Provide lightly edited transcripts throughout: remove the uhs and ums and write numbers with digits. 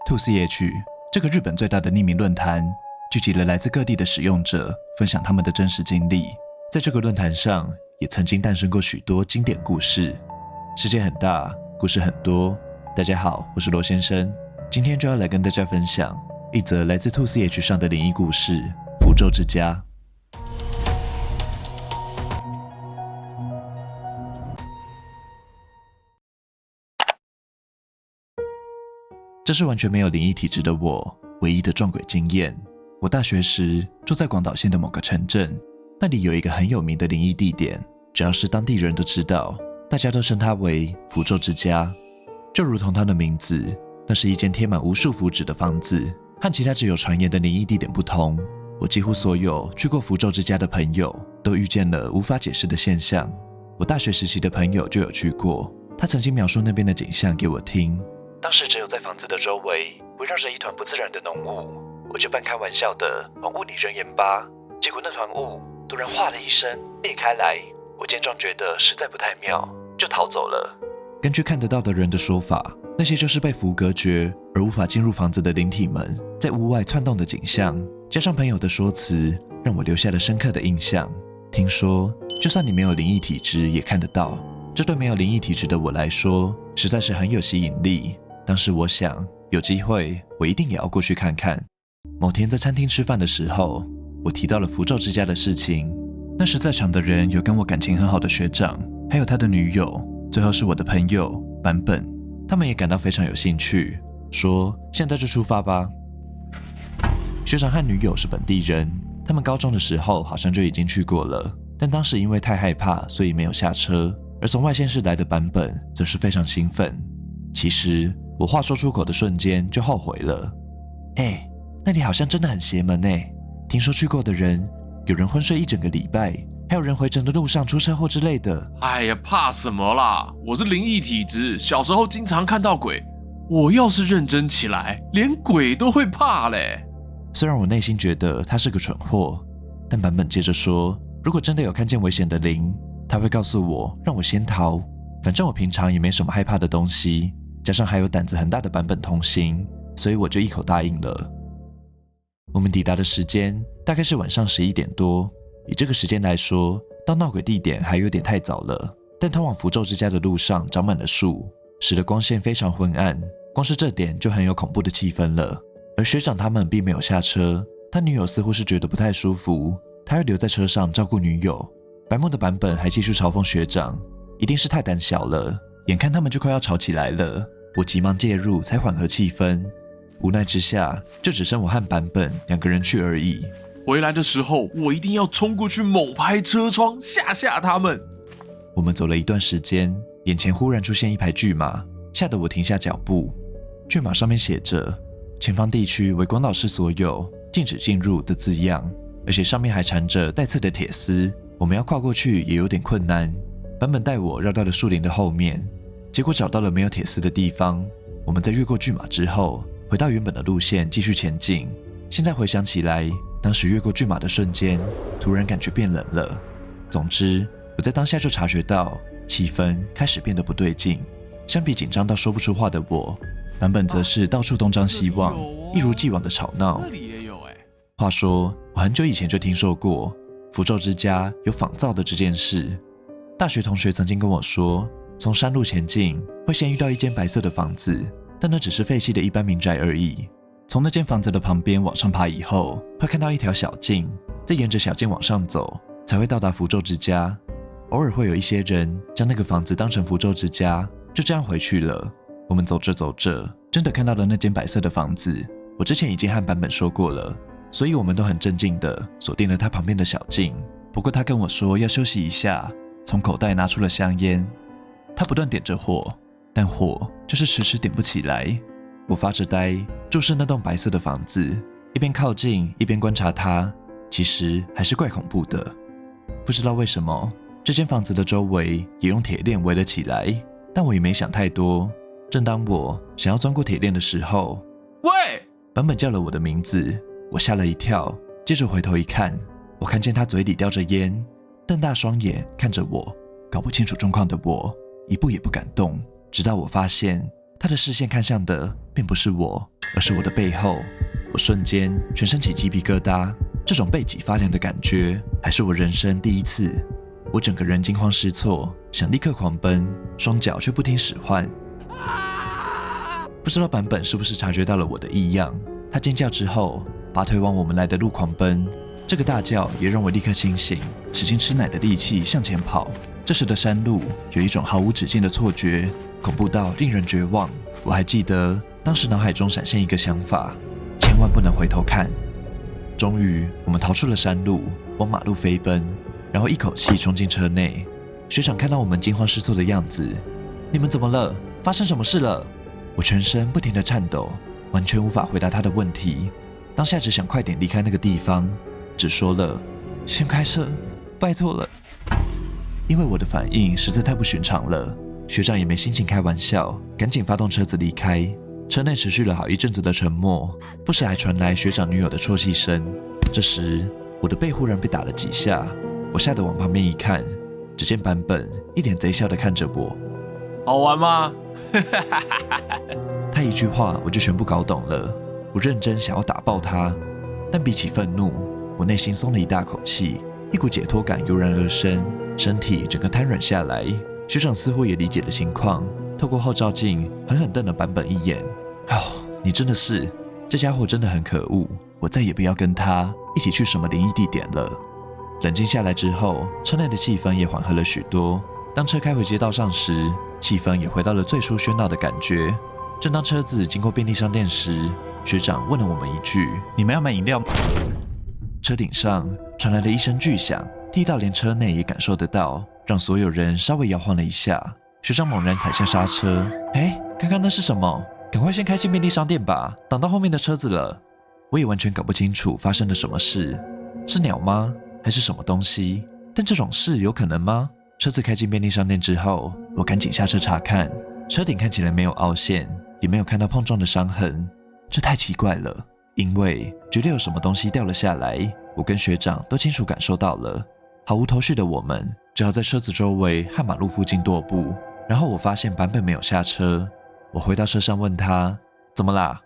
2CH 这个日本最大的匿名论坛，聚集了来自各地的使用者，分享他们的真实经历。在这个论坛上，也曾经诞生过许多经典故事。世界很大，故事很多。大家好，我是罗先生，今天就要来跟大家分享一则来自 2CH 上的灵异故事——符咒之家。这是完全没有灵异体质的我唯一的撞鬼经验。我大学时住在广岛县的某个城镇，那里有一个很有名的灵异地点，只要是当地人都知道，大家都称它为符咒之家。就如同它的名字，那是一间贴满无数符纸的房子。和其他只有传言的灵异地点不同，我几乎所有去过符咒之家的朋友都遇见了无法解释的现象。我大学时期的朋友就有去过，他曾经描述那边的景象给我听。当时只有在房子的周围围绕着一团不自然的浓雾，我就半开玩笑的往雾里扔盐巴，结果那团雾突然哗的一声裂开来，我见状觉得实在不太妙，就逃走了。根据看得到的人的说法，那些就是被符隔绝而无法进入房子的灵体们在屋外窜动的景象，加上朋友的说辞，让我留下了深刻的印象。听说就算你没有灵异体质也看得到，这对没有灵异体质的我来说实在是很有吸引力。当时我想，有机会我一定也要过去看看。某天在餐厅吃饭的时候，我提到了符咒之家的事情。那时在场的人有跟我感情很好的学长，还有他的女友，最后是我的朋友版本，他们也感到非常有兴趣，说现在就出发吧。学长和女友是本地人，他们高中的时候好像就已经去过了，但当时因为太害怕，所以没有下车。而从外县市来的版本则是非常兴奋。其实我话说出口的瞬间就后悔了。那里好像真的很邪门听说去过的人，有人昏睡一整个礼拜，还有人回程的路上出车祸之类的。哎呀，怕什么啦？我是灵异体质，小时候经常看到鬼。我要是认真起来，连鬼都会怕嘞。虽然我内心觉得他是个蠢货，但版本接着说，如果真的有看见危险的灵，他会告诉我，让我先逃。反正我平常也没什么害怕的东西，加上还有胆子很大的版本同行，所以我就一口答应了。我们抵达的时间大概是晚上11点多，以这个时间来说，到闹鬼地点还有点太早了。但通往符咒之家的路上长满了树，使得光线非常昏暗，光是这点就很有恐怖的气氛了。而学长他们并没有下车，他女友似乎是觉得不太舒服，他要留在车上照顾女友。白目的版本还继续嘲讽学长，一定是太胆小了，眼看他们就快要吵起来了，我急忙介入才缓和气氛。无奈之下，就只剩我和版本2个人去而已。回来的时候，我一定要冲过去猛拍车窗，吓他们。我们走了一段时间，眼前忽然出现一排巨马，吓得我停下脚步。巨马上面写着前方地区为广岛市所有，禁止进入的字样，而且上面还缠着带刺的铁丝，我们要跨过去也有点困难。版本带我绕到了树林的后面，结果找到了没有铁丝的地方。我们在越过巨马之后，回到原本的路线继续前进。现在回想起来，当时越过巨马的瞬间，突然感觉变冷了。总之，我在当下就察觉到气氛开始变得不对劲。相比紧张到说不出话的我，版本则是到处东张西望，一如既往的吵闹。那里也有话说，我很久以前就听说过符咒之家有仿造的这件事。大学同学曾经跟我说，从山路前进会先遇到一间白色的房子，但那只是废弃的一般民宅而已。从那间房子的旁边往上爬以后，会看到一条小径，再沿着小径往上走，才会到达符咒之家。偶尔会有一些人将那个房子当成符咒之家，就这样回去了。我们走着走着，真的看到了那间白色的房子。我之前已经和版本说过了，所以我们都很镇静的锁定了它旁边的小径。不过他跟我说要休息一下，从口袋拿出了香烟。他不断点着火，但火就是迟迟点不起来。我发着呆，注视那栋白色的房子，一边靠近一边观察它，其实还是怪恐怖的。不知道为什么，这间房子的周围也用铁链围了起来，但我也没想太多。正当我想要钻过铁链的时候，喂！版本叫了我的名字，我吓了一跳，接着回头一看，我看见他嘴里叼着烟，瞪大双眼看着我。搞不清楚状况的我，一步也不敢动，直到我发现他的视线看向的并不是我，而是我的背后。我瞬间全身起鸡皮疙瘩，这种背脊发凉的感觉还是我人生第一次。我整个人惊慌失措，想立刻狂奔，双脚却不听使唤。不知道版本是不是察觉到了我的异样，他尖叫之后拔腿往我们来的路狂奔。这个大叫也让我立刻清醒，使尽吃奶的力气向前跑。这时的山路有一种毫无止境的错觉，恐怖到令人绝望。我还记得当时脑海中闪现一个想法，千万不能回头看。终于我们逃出了山路，往马路飞奔，然后一口气冲进车内。学长看到我们惊慌失措的样子，你们怎么了？发生什么事了？我全身不停地颤抖，完全无法回答他的问题。当下只想快点离开那个地方，只说了先开车，拜托了。因为我的反应实在太不寻常了，学长也没心情开玩笑，赶紧发动车子离开。车内持续了好一阵子的沉默，不时还传来学长女友的啜泣声。这时我的背忽然被打了几下，我吓得往旁边一看，只见版本一脸贼笑地看着我。好玩吗？他一句话我就全部搞懂了。我认真想要打爆他，但比起愤怒，我内心松了一大口气，一股解脱感油然而生，身体整个瘫软下来。学长似乎也理解了情况，透过后照镜狠狠瞪了版本一眼。你真的是，这家伙真的很可恶，我再也不要跟他一起去什么灵异地点了。冷静下来之后，车内的气氛也缓和了许多。当车开回街道上时，气氛也回到了最初喧闹的感觉。正当车子经过便利商店时，学长问了我们一句：“你们要买饮料吗？”车顶上传来了一声巨响，踢到连车内也感受得到，让所有人稍微摇晃了一下。学长猛然踩下刹车，刚刚那是什么？赶快先开进便利商店吧，挡到后面的车子了。我也完全搞不清楚发生了什么事，是鸟吗？还是什么东西？但这种事有可能吗？车子开进便利商店之后，我赶紧下车查看，车顶看起来没有凹陷，也没有看到碰撞的伤痕。这太奇怪了，因为绝对有什么东西掉了下来，我跟学长都清楚感受到了。毫无头绪的我们只好在车子周围和马路附近踱步。然后我发现版本没有下车，我回到车上问他怎么啦？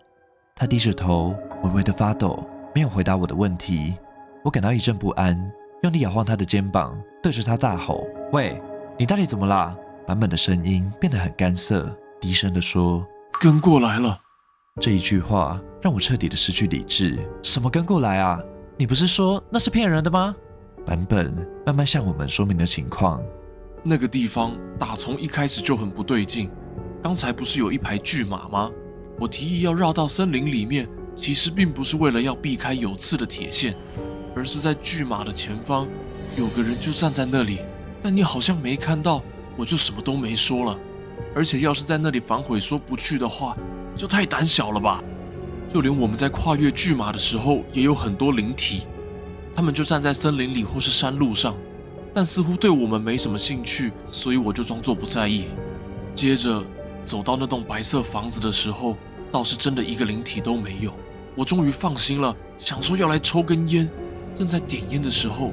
他低着头微微的发抖，没有回答我的问题。我感到一阵不安，用力摇晃他的肩膀，对着他大吼：喂，你到底怎么啦？版本的声音变得很干涩，低声地说：跟过来了。这一句话让我彻底的失去理智。什么跟过来啊？你不是说那是骗人的吗？版本慢慢向我们说明了情况。那个地方打从一开始就很不对劲，刚才不是有一排巨马吗？我提议要绕到森林里面，其实并不是为了要避开有刺的铁线，而是在巨马的前方有个人就站在那里，但你好像没看到，我就什么都没说了。而且要是在那里反悔说不去的话，就太胆小了吧。就连我们在跨越巨马的时候，也有很多灵体，他们就站在森林里或是山路上，但似乎对我们没什么兴趣，所以我就装作不在意。接着走到那栋白色房子的时候，倒是真的一个灵体都没有。我终于放心了，想说要来抽根烟。正在点烟的时候，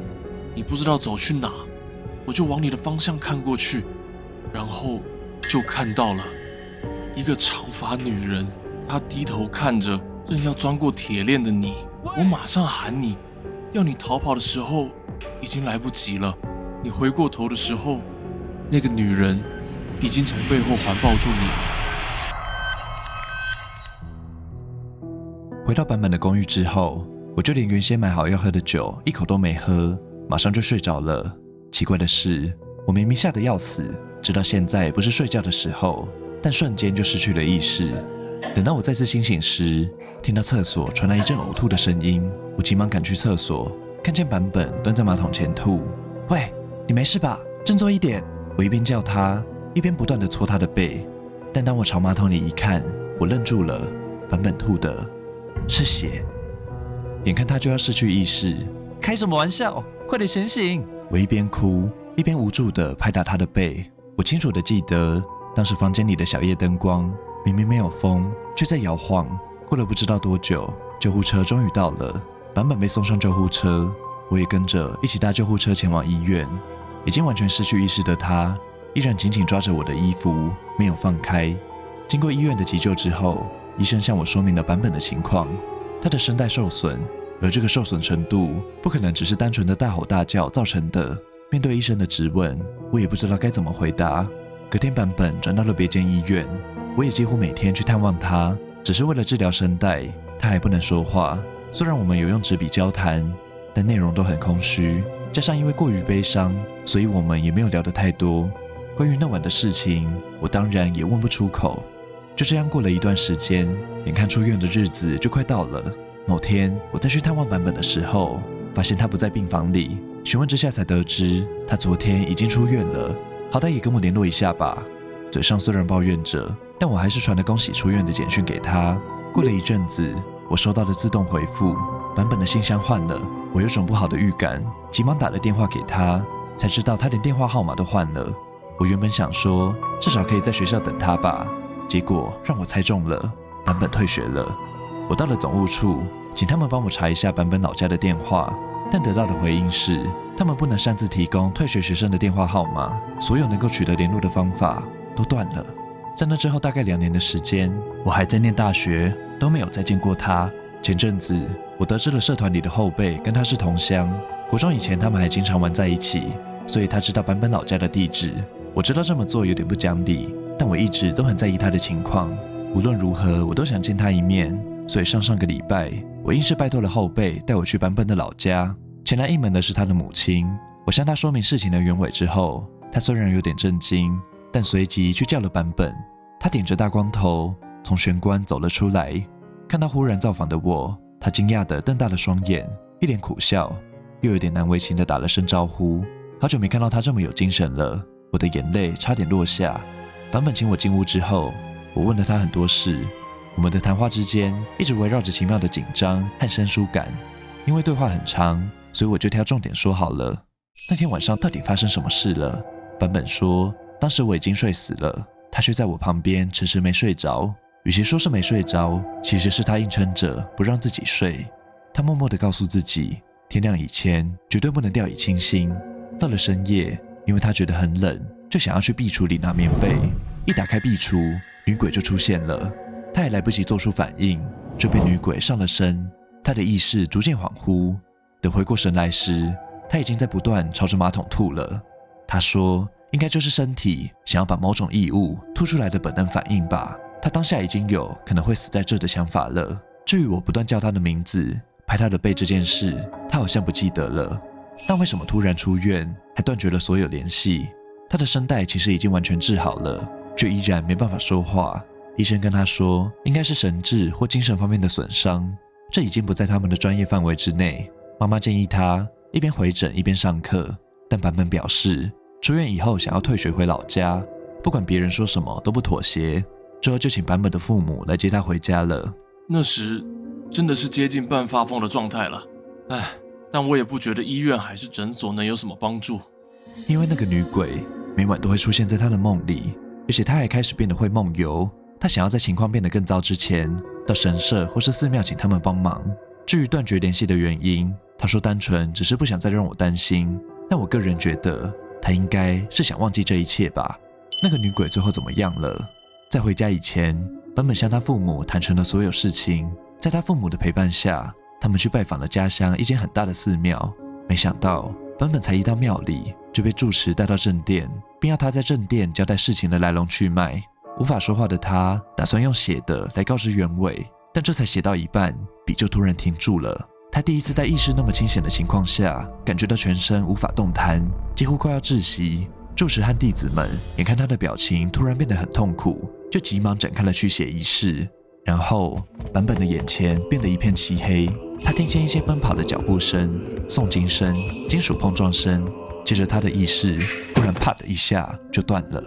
你不知道走去哪，我就往你的方向看过去，然后就看到了一个长发女人，她低头看着正要钻过铁链的你。我马上喊你，要你逃跑的时候，已经来不及了。你回过头的时候，那个女人已经从背后环抱住你了。回到版本的公寓之后，我就连原先买好要喝的酒一口都没喝，马上就睡着了。奇怪的是，我明明吓得要死，直到现在不是睡觉的时候，但瞬间就失去了意识。等到我再次清醒时，听到厕所传来一阵呕吐的声音，我急忙赶去厕所，看见版本蹲在马桶前吐。喂，你没事吧？振作一点！我一边叫他，一边不断地搓他的背。但当我朝马桶里一看，我愣住了，版本吐的是血。眼看他就要失去意识，开什么玩笑？快点醒醒！我一边哭一边无助地拍打他的背。我清楚地记得，当时房间里的小夜灯光明明没有风，却在摇晃。过了不知道多久，救护车终于到了，版本被送上救护车，我也跟着一起搭救护车前往医院。已经完全失去意识的他，依然紧紧抓着我的衣服，没有放开。经过医院的急救之后，医生向我说明了版本的情况，他的声带受损，而这个受损程度不可能只是单纯的大吼大叫造成的。面对医生的质问，我也不知道该怎么回答。隔天版本转到了别间医院，我也几乎每天去探望他，只是为了治疗声带。他还不能说话，虽然我们有用纸笔交谈，但内容都很空虚，加上因为过于悲伤，所以我们也没有聊得太多。关于那晚的事情，我当然也问不出口。就这样过了一段时间，眼看出院的日子就快到了。某天我再去探望版本的时候，发现他不在病房里，询问之下才得知他昨天已经出院了，好歹也跟我联络一下吧。嘴上虽然抱怨着，但我还是传了恭喜出院的简讯给他。过了一阵子，我收到了自动回复，版本的信箱换了，我有种不好的预感，急忙打了电话给他，才知道他连电话号码都换了。我原本想说至少可以在学校等他吧，结果让我猜中了，版本退学了。我到了总务处，请他们帮我查一下版本老家的电话，但得到的回应是他们不能擅自提供退学学生的电话号码，所有能够取得联络的方法都断了。在那之后大概2年的时间，我还在念大学，都没有再见过他。前阵子我得知了社团里的后辈跟他是同乡，国中以前他们还经常玩在一起，所以他知道版本老家的地址。我知道这么做有点不讲理，但我一直都很在意他的情况，无论如何我都想见他一面，所以上个礼拜我硬是拜托了后辈带我去版本的老家。前来应门的是他的母亲，我向他说明事情的原委之后，他虽然有点震惊，但随即去叫了版本。他顶着大光头从玄关走了出来，看到忽然造访的我，他惊讶地瞪大了双眼，一脸苦笑，又有点难为情地打了声招呼。好久没看到他这么有精神了，我的眼泪差点落下。版本请我进屋之后，我问了他很多事，我们的谈话之间一直围绕着奇妙的紧张和生疏感。因为对话很长，所以我就挑重点说好了。那天晚上到底发生什么事了？版本说当时我已经睡死了，他却在我旁边迟迟没睡着。与其说是没睡着，其实是他硬撑着不让自己睡。他默默地告诉自己，天亮以前绝对不能掉以轻心。到了深夜，因为他觉得很冷，就想要去壁橱里拿棉被。一打开壁橱，女鬼就出现了。他也来不及做出反应，就被女鬼上了身。他的意识逐渐恍惚，等回过神来时，他已经在不断朝着马桶吐了。他说应该就是身体想要把某种异物吐出来的本能反应吧。他当下已经有可能会死在这的想法了。至于我不断叫他的名字，拍他的背这件事，他好像不记得了。但为什么突然出院，还断绝了所有联系？他的声带其实已经完全治好了，却依然没办法说话。医生跟他说，应该是神智或精神方面的损伤，这已经不在他们的专业范围之内。妈妈建议他一边回诊一边上课，但版本表示出院以后想要退学回老家，不管别人说什么都不妥协。之后就请版本的父母来接他回家了。那时真的是接近半发疯的状态了，但我也不觉得医院还是诊所能有什么帮助。因为那个女鬼每晚都会出现在他的梦里，而且他还开始变得会梦游。他想要在情况变得更糟之前，到神社或是寺庙请他们帮忙。至于断绝联系的原因，他说单纯只是不想再让我担心，但我个人觉得他应该是想忘记这一切吧。那个女鬼最后怎么样了？在回家以前，版本向他父母坦诚了所有事情。在他父母的陪伴下，他们去拜访了家乡一间很大的寺庙。没想到版本才一到庙里，就被住持带到正殿，并要他在正殿交代事情的来龙去脉。无法说话的他打算用写的来告知原委，但这才写到一半，笔就突然停住了。他第一次在意识那么清醒的情况下，感觉到全身无法动弹，几乎快要窒息。住持和弟子们眼看他的表情突然变得很痛苦，就急忙展开了驱邪仪式。然后版本的眼前变得一片漆黑，他听见一些奔跑的脚步声、诵经声、金属碰撞声，接着他的意识忽然啪的一下就断了。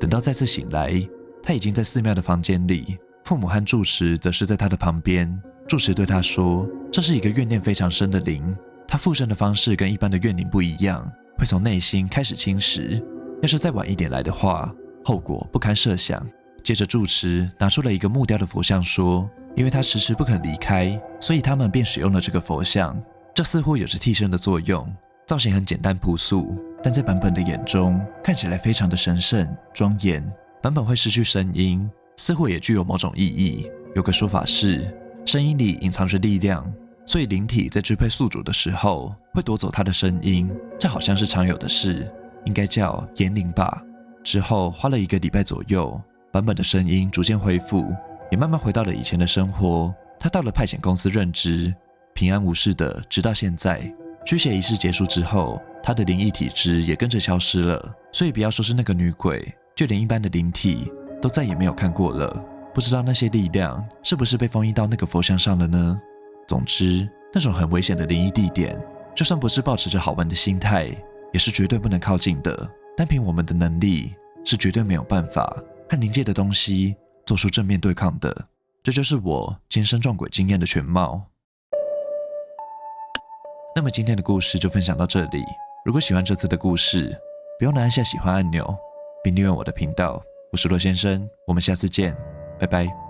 等到再次醒来，他已经在寺庙的房间里，父母和住持则是在他的旁边。住持对他说，这是一个怨念非常深的灵，他附身的方式跟一般的怨灵不一样，会从内心开始侵蚀，要是再晚一点来的话，后果不堪设想。接着住持拿出了一个木雕的佛像说，因为他迟迟不肯离开，所以他们便使用了这个佛像。这似乎有着替身的作用，造型很简单朴素，但在版本的眼中看起来非常的神圣庄严。版本会失去声音，似乎也具有某种意义。有个说法是，声音里隐藏着力量，所以灵体在支配宿主的时候会夺走他的声音，这好像是常有的事，应该叫言灵吧。之后花了1个礼拜左右，版本的声音逐渐恢复，也慢慢回到了以前的生活。他到了派遣公司任职，平安无事的直到现在。驱邪仪式结束之后，他的灵异体质也跟着消失了，所以不要说是那个女鬼，就连一般的灵体都再也没有看过了。不知道那些力量是不是被封印到那个佛像上了呢？总之，那种很危险的灵异地点，就算不是抱持着好玩的心态，也是绝对不能靠近的。单凭我们的能力，是绝对没有办法和灵界的东西做出正面对抗的。这就是我亲身撞鬼经验的全貌。那么今天的故事就分享到这里。如果喜欢这次的故事，不用按下喜欢按钮，并订阅我的频道。我是骆先生，我们下次见，拜拜。